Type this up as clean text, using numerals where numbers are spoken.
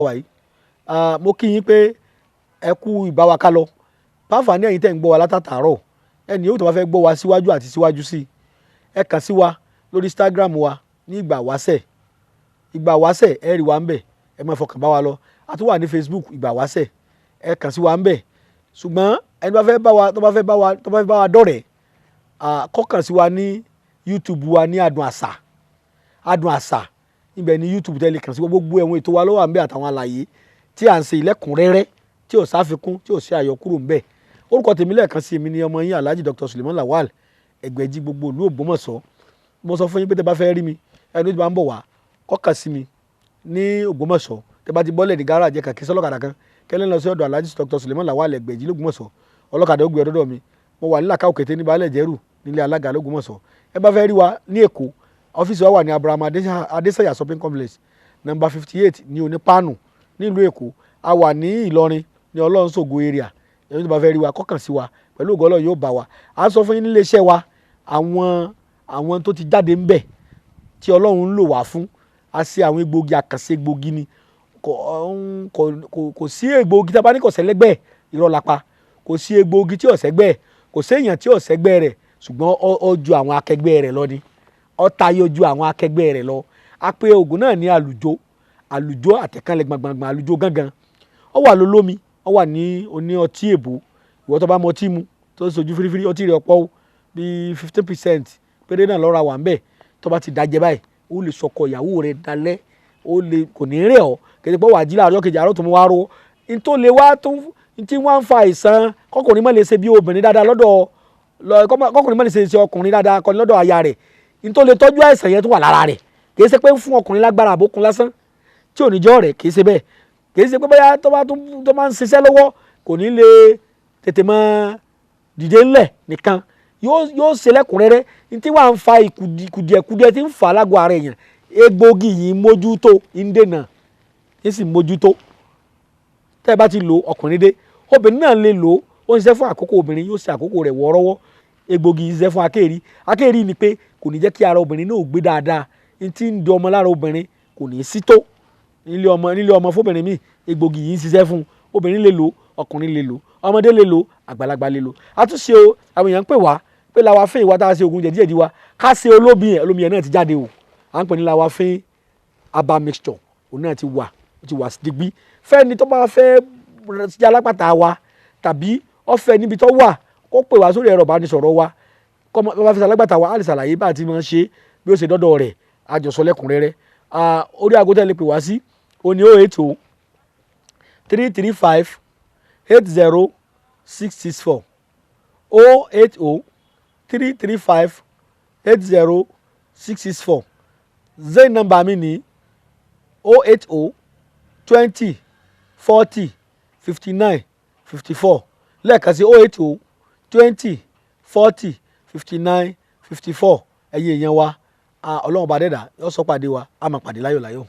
wa yìí mo kí yín pé ẹ kú ìbáwa ká lọ pàápàá ní ẹ̀yin tẹ́ ń gbọ́ wa látàtàárọ̀ ẹni yóò tó bá fẹ́ gbọ́ wa síwájú àti síwájú sí ẹ kàn sí wa lórí Instagram wa ní ìgbà wáṣẹ̀ ẹ rí wa ń bẹ̀ ẹ máa fọkàn bá wa lọ a tún wà ní Facebook ìgbà wáṣẹ̀ ẹ kàn sí wa ń bẹ̀ ṣùgbọ́n ẹni bá fẹ́ bá wa dọ̀rẹ́ kó kàn sí wa ní YouTube wa ní Adun Àṣà ibẹ̀ ní YouTube tẹ́lẹ̀ kàn sí gbogbo ẹ̀wọ̀n ètò wa ló wà ń bẹ̀ àtàwọn àlàyé tí à ń ṣe ìlẹ́kùnrẹ́rẹ́ tí ò sáfikún tí ò sí àyọkúrò ń bẹ̀ orúkọ tèmi lẹ́ẹ̀kan sí èmi ni ọmọ yín Alhaji Dr. Suleiman Lawal Ẹgbẹ̀jì gbogbo ìlú Ògbómọ̀ṣọ́ mo sọ fún yín pé tẹ́ bá fẹ́ rí mi ẹni tó bá ń bọ̀ wá kó kàn sí mi ní Ògbómọ̀ṣọ́ tẹ́ bá ti bọ́lẹ̀ ní gáràjì kàkí sọ́lọ́kadà kan kẹ́lẹ́ lọ sí ọ̀dọ̀ Alhaji Dr. Suleiman Lawal Ẹgbẹ̀jì l'Ògbómọ̀ṣọ́ ọlọ́kadà ó gbé ọ̀dọ̀ mi mo wà nílàkà òkété ní baálẹ̀ jẹ́rù nílé alága l'Ògbómọ̀ṣọ́ ẹ bá fẹ́ rí wa ní Èkó ọ́fíìsì wa wà ní Abraham Adesanya shopping complex number 58 ní Onípáànù nílùú Èkó a wà ní Ìlọrin ní Ọlọ́runṣògo area ẹni tó bá fẹ́ rí wa kó kàn sí wa pẹ̀lú ògo Ọlọ́run yóò bá wa a sọ fún yín nílé iṣẹ́ wa àwọn tó ti jáde ń bẹ̀ tí Ọlọ́run ń lò wá fún a ṣe àwọn egbògi àkànṣe egbògi ni kò sí egbògi tí a bá ní kò sẹ́lẹ́gbẹ́ irọ́ lápá kò sí egbògi tí ò sẹ́gbẹ́ kò séèyàn tí ò sẹ́gbẹ́ rẹ̀ ṣùgbọ́n ó ju àwọn akẹgbẹ́ rẹ̀ lọ ni ó tayọ ju àwọn akẹgbẹ́ rẹ̀ lọ a pè oògùn náà ní àlùjó àtẹ̀kánlẹ̀ gbàngbàngbà àlùjó gángan ó wà lólómi ó wà ní oní ọtí èbó ìwọ tó bá mọ ọtí mu tó ń sojú fírífírí ọtí rẹ̀ ọ̀pọ̀ bíi 15% péré náà lọ́ra wà ń bẹ̀ tó bá ti dájẹ́ báyìí ó lè sọkọ ìyàwó rẹ̀ dalẹ̀ kò ní rẹ̀ ọ́ kejì pé wàá jí láàárọ̀ kejì àárọ̀ tó mú wá ro n tó lè wá tó tí wọ́n ń fa àìsàn kọkùnrin má lè ṣe bí obìnrin dáadáa kọkùnrin má lè ṣe ọkùnrin dáadáa kọ́ni lọ́dọ̀ aya rẹ̀ n tó lè tọ́jú àìsàn yẹn tó wà lára rẹ̀ kì í ṣe pé ń fún ọkùnrin lágbára àbókun lásán tí ò ní jọ́ rẹ̀ kì í ṣe bẹ́ẹ̀ kì í ṣe pé bóyá tó máa ń ṣiṣẹ́ lọ́wọ́ kò ní lè tètè máa dìde ńlẹ̀ nìkan yóò ṣe lẹ́kùnrẹ́rẹ́ ní tí wàá ń fa kùdìẹ̀kùdìẹ̀ tí ń fà lágọ̀ọ́ ara èèyàn egbògi yìí mójútó ń dènà ń sì mójútó tẹ́ ẹ bá ti lò ọkùnrin dé obìnrin náà lè lò ó ń ṣiṣẹ́ fún àkókò obìnrin yóò ṣe àkókò rẹ̀ wọ́ọ́rọ́wọ́ egbògi yìí ń ṣiṣẹ́ fún akéèrí ni pé kò ní jẹ́ kí ara obìnrin náà gbé dáadáa ní tí ń di ọmọ lára obìnrin kò ní sí tó nílé ọmọ fóbìnrin míì egbògi yìí ń ṣiṣẹ́ fún obìnrin lè lò ọkùnrin lè lò ọmọdé lè lò àgbàlagbà lè lò àtúnṣe o àwọn èèyàn ń pè wá pé lawafin ìwà tá a ṣe oògùn jẹ̀díjẹ̀dí wa ká ṣe olómi yẹn náà ti jáde o à ń pè ní lawafin herbal mixture òun náà ti wà digbí fẹ́ni tó bá fẹ́ jẹ́ alápàtà wa tàbí ọ̀fẹ́ níbi tó wà kó pè wá sórí ẹ̀rọ ìbánisọ̀rọ̀ wa kó bá fẹ́ alágbàtà wa á lè ṣàlàyé bá a ti máa ń ṣe bí ó ṣe dọ́dọ̀ rẹ̀ àjọsọ lẹ́kùnrẹ́rẹ́ orí aago tẹ́lẹ̀ pè wá sí òní 080 335 80664 080 335 80664 zain nọ́mbà mi ní 080 20 40 59 54 lẹ́ẹ̀kan sí 080 20 40 59 54 ẹ̀yin èèyàn wa ọlọ́run bá dẹ́dà yóò sọ pàdé wa a máa pàdé láyọ̀ láyọ̀.